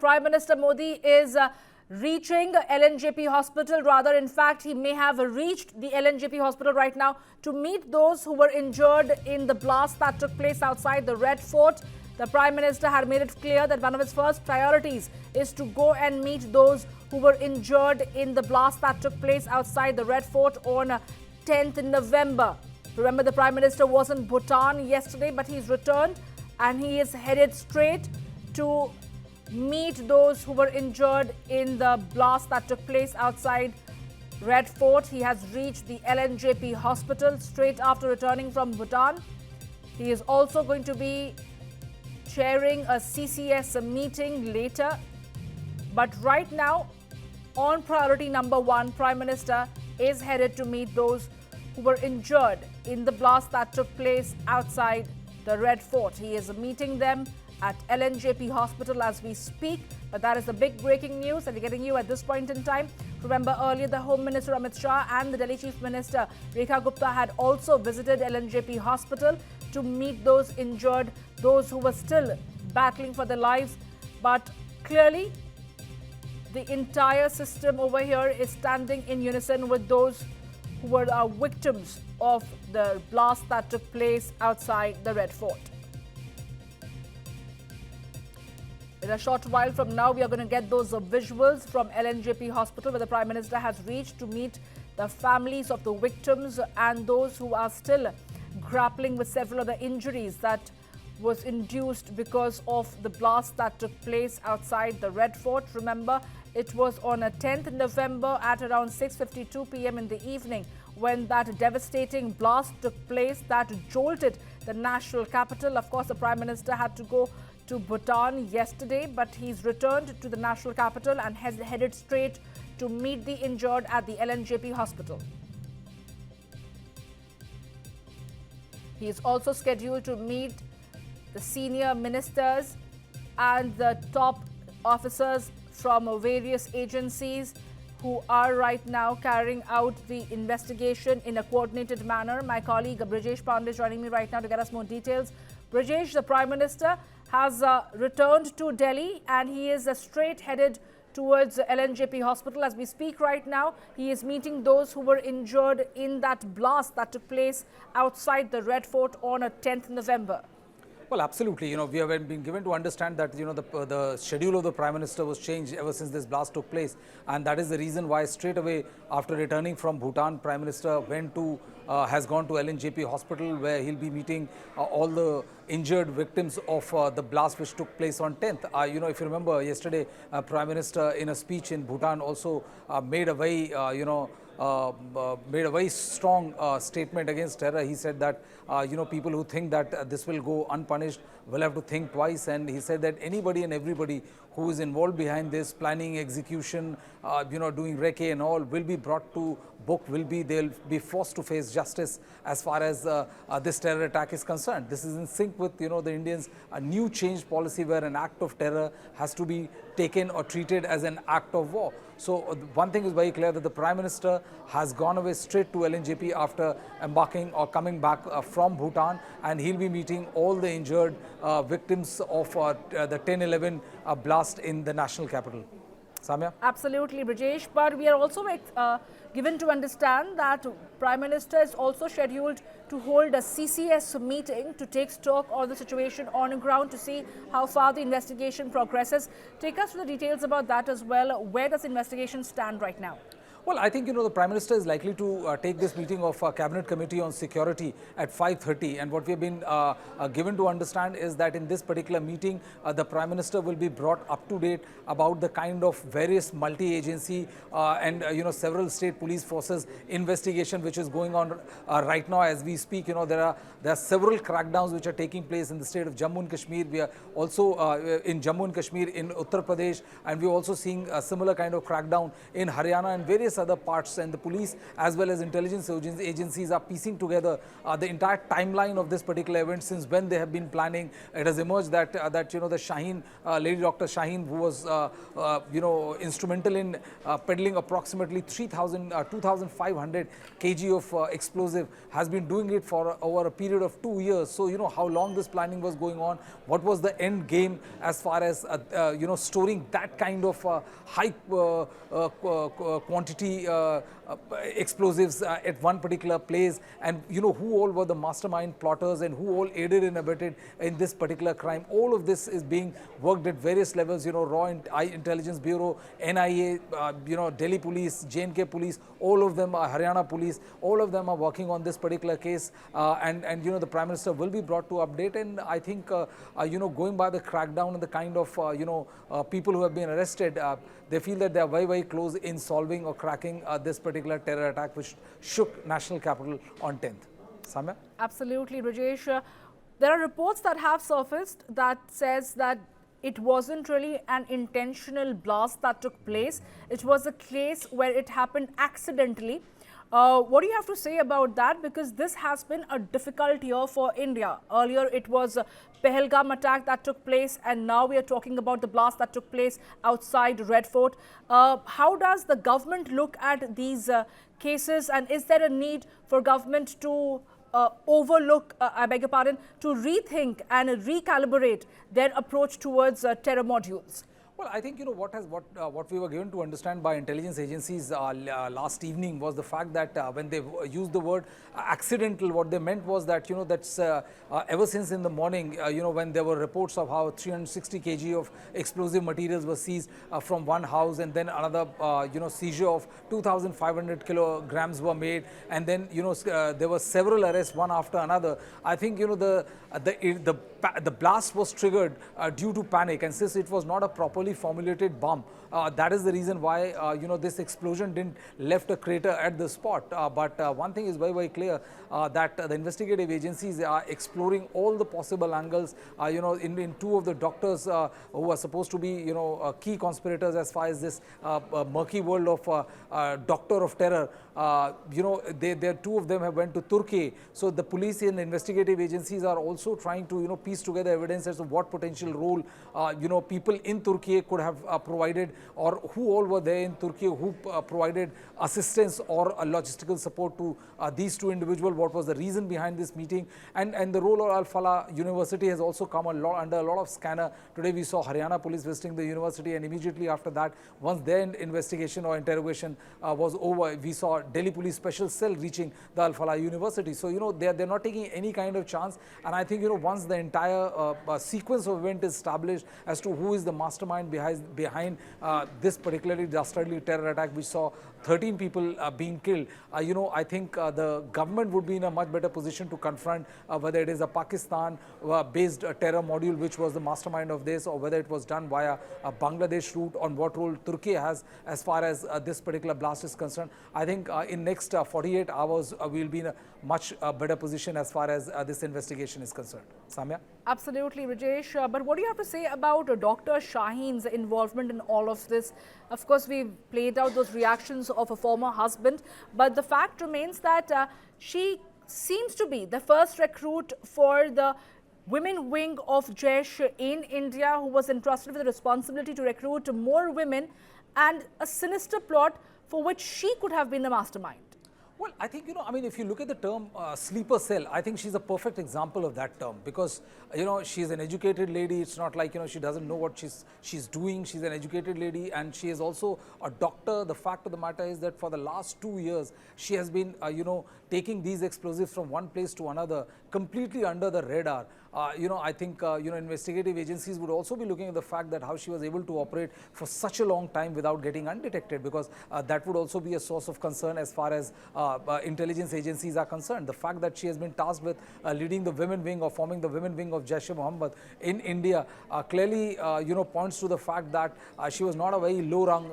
Prime Minister Modi is reaching LNJP Hospital. Rather, in fact, he may have reached the LNJP Hospital right now to meet those who were injured in the blast that took place outside the Red Fort. The Prime Minister had made it clear that one of his first priorities is to go and meet those who were injured in the blast that took place outside the Red Fort on 10th November. Remember, the Prime Minister was in Bhutan yesterday, but he's returned and he is headed straight to meet those who were injured in the blast that took place outside Red Fort. He has reached the LNJP Hospital straight after returning from Bhutan. He is also going to be chairing a CCS meeting later. But right now, on priority number one, Prime Minister is headed to meet those who were injured in the blast that took place outside the Red Fort. He is meeting them at LNJP Hospital as we speak. But that is the big breaking news that we're getting you at this point in time. Remember, earlier the Home Minister Amit Shah and the Delhi Chief Minister Rekha Gupta had also visited LNJP Hospital to meet those injured, those who were still battling for their lives. But clearly, the entire system over here is standing in unison with those who were victims of the blast that took place outside the Red Fort. In a short while from now, we are going to get those visuals from LNJP Hospital, where the Prime Minister has reached to meet the families of the victims and those who are still grappling with several other injuries that was induced because of the blast that took place outside the Red Fort. Remember, it was on 10th November at around 6:52 p.m. in the evening when that devastating blast took place that jolted the national capital. Of course, the Prime Minister had to go to Bhutan yesterday, but he's returned to the national capital and has headed straight to meet the injured at the LNJP Hospital. He is also scheduled to meet the senior ministers and the top officers from various agencies who are right now carrying out the investigation in a coordinated manner. My colleague Brijesh Pandey is joining me right now to get us more details. Brijesh, the Prime Minister has returned to Delhi and he is straight headed towards LNJP Hospital. As we speak right now, he is meeting those who were injured in that blast that took place outside the Red Fort on 10th November. Well, absolutely. We have been given to understand that, the schedule of the Prime Minister was changed ever since this blast took place. And that is the reason why straight away after returning from Bhutan, Prime Minister has gone to LNJP Hospital, where he'll be meeting all the injured victims of the blast which took place on 10th. If you remember yesterday, Prime Minister in a speech in Bhutan also made a very, made a very strong statement against terror. He said that, people who think that this will go unpunished will have to think twice. And he said that anybody and everybody who is involved behind this, planning, execution, doing recce and all, will be brought to book, they'll be forced to face justice as far as this terror attack is concerned. This is in sync with, the Indians' new changed policy where an act of terror has to be taken or treated as an act of war. So one thing is very clear, that the Prime Minister has gone away straight to LNJP after embarking or coming back from Bhutan, and he'll be meeting all the injured victims of the 10/11 blast in the national capital. Samya? Absolutely, Brijesh. But we are also given to understand that Prime Minister is also scheduled to hold a CCS meeting to take stock of the situation on the ground to see how far the investigation progresses. Take us through the details about that as well. Where does the investigation stand right now? Well, I think, the Prime Minister is likely to take this meeting of Cabinet Committee on Security at 5:30. And what we have been given to understand is that in this particular meeting, the Prime Minister will be brought up to date about the kind of various multi-agency and, several state police forces investigation which is going on right now as we speak. There are several crackdowns which are taking place in the state of Jammu and Kashmir. We are also in Jammu and Kashmir, in Uttar Pradesh, and we are also seeing a similar kind of crackdown in Haryana and various various other parts, and the police as well as intelligence agencies are piecing together the entire timeline of this particular event, since when they have been planning. It has emerged that the Shaheen, Lady Dr. Shaheen, who was instrumental in peddling approximately 2,500 kg of explosive, has been doing it for over a period of 2 years. So how long this planning was going on, what was the end game as far as storing that kind of high quantity explosives at one particular place, and who all were the mastermind plotters and who all aided and abetted in this particular crime. All of this is being worked at various levels, Raw Intelligence Bureau, NIA, Delhi Police, J&K Police, all of them are Haryana Police, all of them are working on this particular case, and the Prime Minister will be brought to update. And I think going by the crackdown and the kind of people who have been arrested, they feel that they are very, very close in solving or cracking this particular terror attack which shook national capital on 10th. Samya? Absolutely, Rajesh. There are reports that have surfaced that says that it wasn't really an intentional blast that took place. It was a case where it happened accidentally. What do you have to say about that? Because this has been a difficult year for India. Earlier, it was a Pahalgam attack that took place, and now we are talking about the blast that took place outside Red Fort. How does the government look at these cases, and is there a need for government to I beg your pardon, to rethink and recalibrate their approach towards terror modules? Well, I think what we were given to understand by intelligence agencies last evening was the fact that when they used the word accidental, what they meant was that that's ever since in the morning, when there were reports of how 360 kg of explosive materials were seized from one house, and then another seizure of 2,500 kilograms were made, and then there were several arrests one after another. I think the blast was triggered due to panic, and since it was not a properly formulated bomb, that is the reason why this explosion didn't left a crater at the spot. But one thing is very, very clear, that the investigative agencies are exploring all the possible angles. In two of the doctors who are supposed to be key conspirators as far as this murky world of doctor of terror, two of them have went to Turkey. So the police and investigative agencies are also trying to piece together evidence as to what potential role people in Turkey could have provided, or who all were there in Turkey who provided assistance or logistical support to these two individuals. What was the reason behind this meeting? And the role of Al-Falah University has also come under a lot of scanner. Today we saw Haryana police visiting the university, and immediately after that, once their investigation or interrogation was over, we saw Delhi Police Special Cell reaching the Al-Falah University. So they're not taking any kind of chance, and I think once the entire sequence of event is established as to who is the mastermind behind this particularly dastardly terror attack, which saw 13 people being killed, I think the government would be in a much better position to confront whether it is a Pakistan-based terror module which was the mastermind of this, or whether it was done via a Bangladesh route, on what role Turkey has as far as this particular blast is concerned. I think in next 48 hours, we'll be in a much better position as far as this investigation is concerned. Samya? Absolutely, Rajesh. But what do you have to say about Dr. Shaheen's involvement in all of this? Of course, we've played out those reactions of a former husband, but the fact remains that she seems to be the first recruit for the women wing of Jaish in India, who was entrusted with the responsibility to recruit more women, and a sinister plot for which she could have been the mastermind. Well, I think, if you look at the term sleeper cell, I think she's a perfect example of that term, because, she's an educated lady. It's not like, she doesn't know what she's doing. She's an educated lady, and she is also a doctor. The fact of the matter is that for the last 2 years, she has been, taking these explosives from one place to another, completely under the radar. I think, investigative agencies would also be looking at the fact that how she was able to operate for such a long time without getting undetected, because that would also be a source of concern as far as intelligence agencies are concerned. The fact that she has been tasked with leading the women wing or forming the women wing of Jaish-e-Mohammed in India clearly, points to the fact that she was not a very low-rung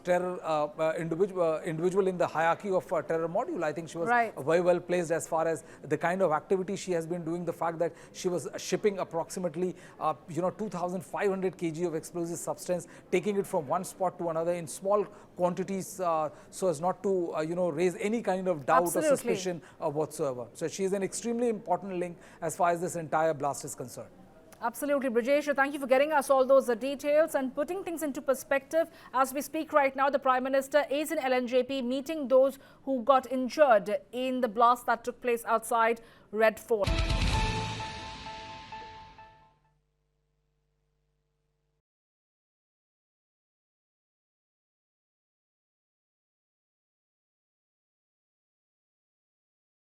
terror individual in the hierarchy of terror module. I think she was very well placed as far as the kind of activity she has been doing. The fact that she was shipping approximately, 2,500 kg of explosive substance, taking it from one spot to another in small quantities, so as not to, raise any kind of doubt or suspicion whatsoever. So she is an extremely important link as far as this entire blast is concerned. Absolutely, Brijesh. Thank you for getting us all those details and putting things into perspective. As we speak right now, the Prime Minister is in LNJP meeting those who got injured in the blast that took place outside Red Fort.